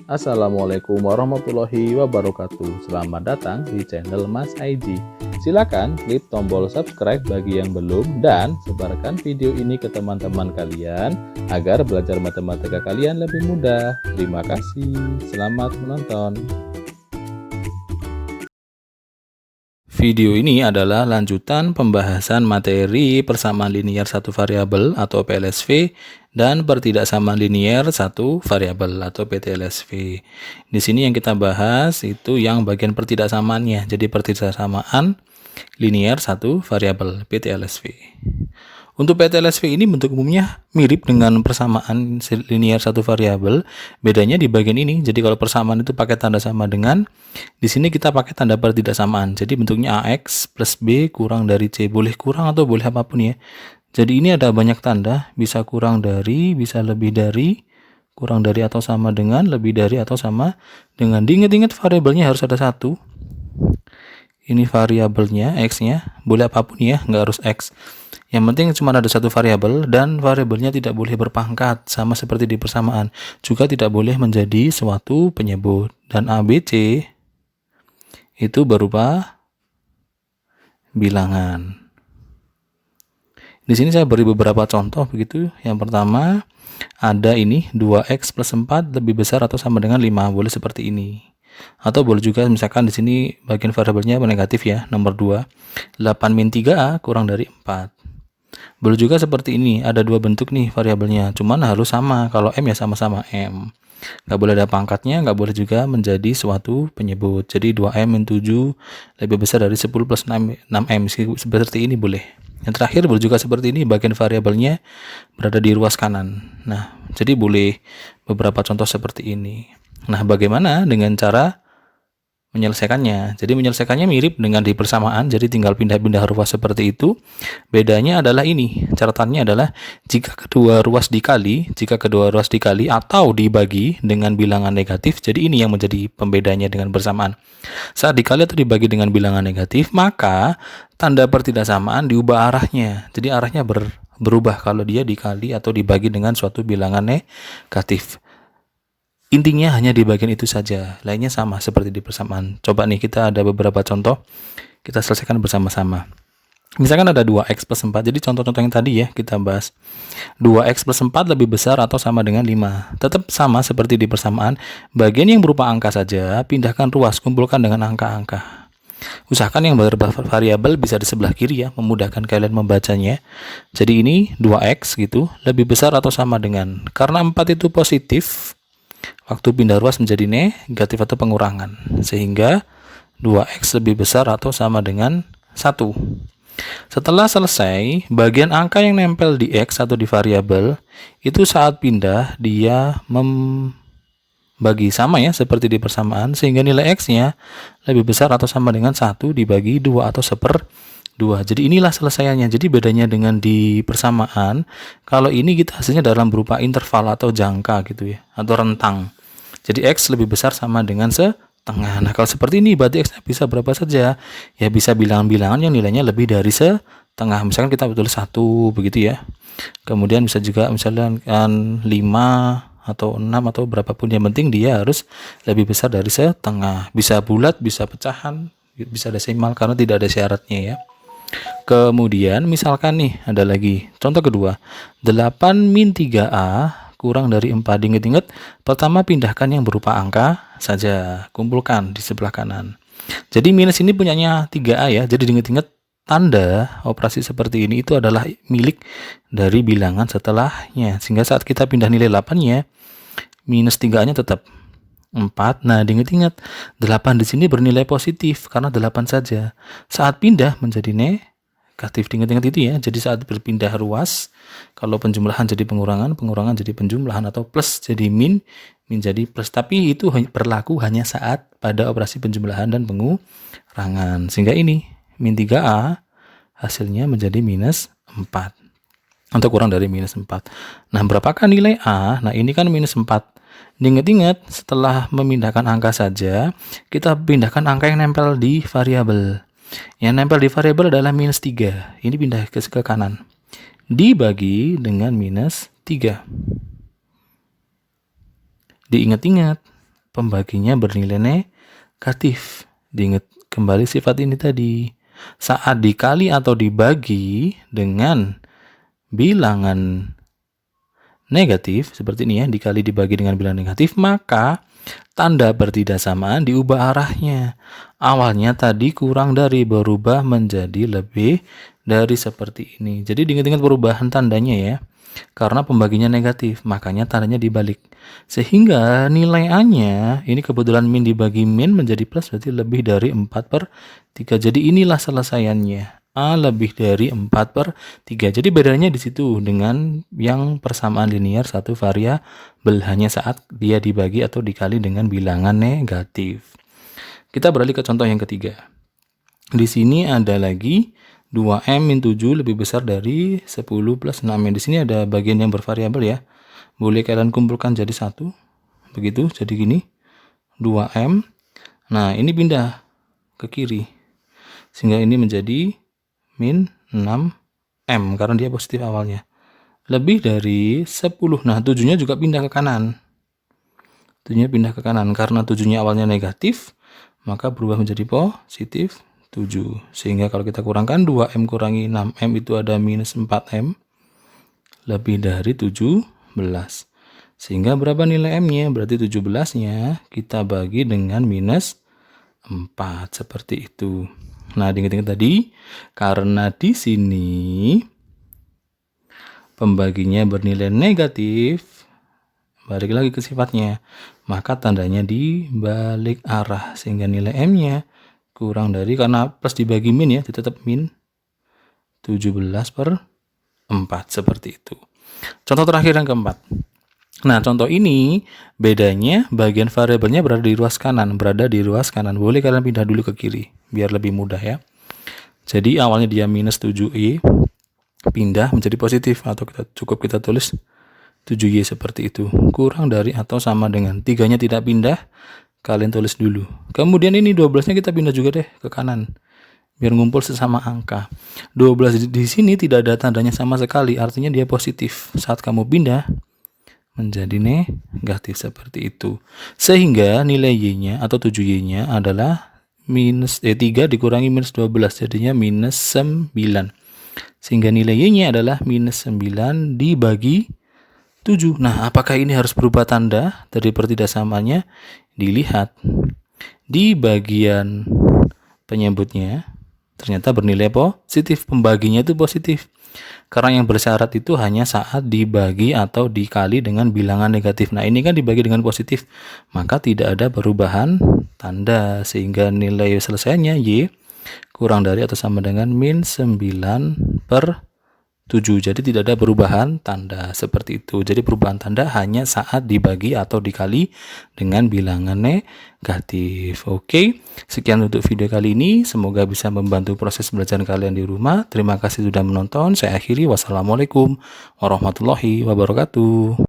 Assalamualaikum warahmatullahi wabarakatuh. Selamat datang di channel Mas IG. Silakan klik tombol subscribe bagi yang belum dan sebarkan video ini ke teman-teman kalian agar belajar matematika kalian lebih mudah. Terima kasih. Selamat menonton. Video ini adalah lanjutan pembahasan materi persamaan linier satu variabel atau PLSV dan pertidaksamaan linier satu variabel atau PTLSV. Di sini yang kita bahas itu yang bagian pertidaksamaannya. Jadi pertidaksamaan linier satu variabel PTLSV. Untuk PTLSV ini bentuk umumnya mirip dengan persamaan linier satu variabel, bedanya di bagian ini. Jadi kalau persamaan itu pakai tanda sama dengan, di sini kita pakai tanda pertidaksamaan. Jadi bentuknya AX plus B kurang dari C, boleh kurang atau boleh apapun ya. Jadi ini ada banyak tanda, bisa kurang dari, bisa lebih dari, kurang dari atau sama dengan, lebih dari atau sama dengan. Diingat-ingat variabelnya harus ada satu. Ini variabelnya, X-nya, boleh apapun ya, nggak harus X. Yang penting cuma ada satu variabel dan variabelnya tidak boleh berpangkat, sama seperti di persamaan. Juga tidak boleh menjadi suatu penyebut. Dan ABC itu berupa bilangan. Di sini saya beri beberapa contoh begitu. Yang pertama, ada ini 2x plus 4 lebih besar atau sama dengan 5, boleh seperti ini. Atau boleh juga misalkan di sini bagian variabelnya negatif ya, nomor 2. 8 min 3a kurang dari 4. Boleh juga seperti ini, ada dua bentuk nih variabelnya, cuman harus sama. Kalau M ya sama-sama M. Nggak boleh ada pangkatnya, nggak boleh juga menjadi suatu penyebut. Jadi 2M min 7 lebih besar dari 10 plus 6M. Seperti ini boleh. Yang terakhir boleh juga seperti ini, bagian variabelnya berada di ruas kanan. Nah, jadi boleh beberapa contoh seperti ini. Nah, bagaimana dengan cara menyelesaikannya? Jadi menyelesaikannya mirip dengan di persamaan, jadi tinggal pindah-pindah ruas seperti itu. Bedanya adalah ini, catatannya adalah jika kedua ruas dikali atau dibagi dengan bilangan negatif. Jadi ini yang menjadi pembedanya dengan bersamaan. Saat dikali atau dibagi dengan bilangan negatif, maka tanda pertidaksamaan diubah arahnya. Jadi arahnya berubah kalau dia dikali atau dibagi dengan suatu bilangan negatif. Intinya hanya di bagian itu saja, lainnya sama seperti di persamaan. Coba nih kita ada beberapa contoh, kita selesaikan bersama-sama. Misalkan ada 2x plus 4, jadi contoh-contoh yang tadi ya kita bahas. 2x plus 4 lebih besar atau sama dengan 5. Tetap sama seperti di persamaan, bagian yang berupa angka saja, pindahkan ruas, kumpulkan dengan angka-angka. Usahakan yang variabel bisa di sebelah kiri ya, memudahkan kalian membacanya. Jadi ini 2x gitu, lebih besar atau sama dengan, karena 4 itu positif, waktu pindah ruas menjadi negatif atau pengurangan, sehingga 2x lebih besar atau sama dengan 1. Setelah selesai, bagian angka yang nempel di x atau di variabel itu saat pindah dia membagi sama ya seperti di persamaan, sehingga nilai x-nya lebih besar atau sama dengan 1 dibagi 2 atau 1/2. Jadi inilah selesaiannya. Jadi bedanya dengan di persamaan, kalau ini kita hasilnya dalam berupa interval atau jangka gitu ya, atau rentang. Jadi x lebih besar sama dengan setengah. Nah, kalau seperti ini berarti x bisa berapa saja? Ya bisa bilangan-bilangan yang nilainya lebih dari setengah. Misalkan kita tulis 1 begitu ya. Kemudian bisa juga misalnya 5 atau 6 atau berapapun, yang penting dia harus lebih besar dari setengah. Bisa bulat, bisa pecahan, bisa desimal karena tidak ada syaratnya ya. Kemudian misalkan nih ada lagi contoh kedua, 8 min 3a kurang dari 4. Ingat-ingat, pertama pindahkan yang berupa angka saja, kumpulkan di sebelah kanan. Jadi minus ini punyanya 3a ya, jadi ingat-ingat tanda operasi seperti ini itu adalah milik dari bilangan setelahnya, sehingga saat kita pindah nilai 8-nya, minus 3a-nya tetap 4. Nah, diingat-ingat 8 di sini bernilai positif karena 8 saja. Saat pindah menjadi negatif, diingat-ingat itu ya. Jadi saat berpindah ruas, kalau penjumlahan jadi pengurangan, pengurangan jadi penjumlahan, atau plus jadi min jadi plus. Tapi itu berlaku hanya saat pada operasi penjumlahan dan pengurangan. Sehingga ini min 3a hasilnya menjadi minus 4 atau kurang dari minus 4. Nah, berapakah nilai a? Nah, ini kan minus 4. Diingat-ingat, setelah memindahkan angka saja, kita pindahkan angka yang nempel di variabel. Yang nempel di variabel adalah minus 3. Ini pindah ke kanan. Dibagi dengan minus 3. Diingat-ingat, pembaginya bernilai negatif. Diingat kembali sifat ini tadi. Saat dikali atau dibagi dengan bilangan negatif, seperti ini ya, dikali dibagi dengan bilangan negatif, maka tanda bertidaksamaan diubah arahnya. Awalnya tadi kurang dari, berubah menjadi lebih dari seperti ini. Jadi diingat-ingat perubahan tandanya ya. Karena pembaginya negatif, makanya tandanya dibalik. Sehingga nilai A-nya, ini kebetulan min dibagi min menjadi plus, berarti lebih dari 4/3. Jadi inilah selesaiannya. A lebih dari 4/3. Jadi bedanya di situ dengan yang persamaan linear satu variabel, hanya saat dia dibagi atau dikali dengan bilangan negatif. Kita beralih ke contoh yang ketiga. Di sini ada lagi 2M min 7 lebih besar dari 10 plus 6M. Di sini ada bagian yang bervariabel ya. Boleh kalian kumpulkan jadi satu. Begitu, jadi gini. 2M. Nah, ini pindah ke kiri. Sehingga ini menjadi min 6M karena dia positif awalnya. Lebih dari 10. Nah, 7-nya juga pindah ke kanan. 7-nya pindah ke kanan karena 7-nya awalnya negatif, maka berubah menjadi positif 7. Sehingga kalau kita kurangkan 2M kurangi 6M itu ada minus 4M. Lebih dari 17. Sehingga berapa nilai M-nya? Berarti 17-nya kita bagi dengan minus 4. Seperti itu. Nah, diingat-ingat tadi, karena di sini pembaginya bernilai negatif, balik lagi ke sifatnya, maka tandanya dibalik arah, sehingga nilai M-nya kurang dari, karena plus dibagi min ya, tetap min 17/4, seperti itu. Contoh terakhir yang keempat. Nah, contoh ini bedanya bagian variabelnya berada di ruas kanan. Boleh kalian pindah dulu ke kiri biar lebih mudah ya. Jadi awalnya dia minus 7Y, pindah menjadi positif, atau kita tulis 7Y seperti itu. Kurang dari atau sama dengan, 3-nya tidak pindah, kalian tulis dulu. Kemudian ini 12-nya kita pindah juga deh ke kanan biar ngumpul sesama angka. 12 di sini tidak ada tandanya sama sekali, artinya dia positif. Saat kamu pindah menjadi negatif seperti itu. Sehingga nilai Y-nya atau 7Y-nya adalah minus 3 dikurangi minus 12, jadinya minus 9. Sehingga nilai Y-nya adalah minus 9 dibagi 7. Nah, apakah ini harus berubah tanda dari pertidaksamaannya? Dilihat di bagian penyebutnya ternyata bernilai positif, pembaginya itu positif. Karena yang bersyarat itu hanya saat dibagi atau dikali dengan bilangan negatif. Nah, ini kan dibagi dengan positif, maka tidak ada perubahan tanda, sehingga nilai selesainya Y kurang dari atau sama dengan min 9/7. Jadi tidak ada perubahan tanda seperti itu. Jadi perubahan tanda hanya saat dibagi atau dikali dengan bilangan negatif. Oke, sekian untuk video kali ini. Semoga bisa membantu proses belajar kalian di rumah. Terima kasih sudah menonton. Saya akhiri. Wassalamualaikum warahmatullahi wabarakatuh.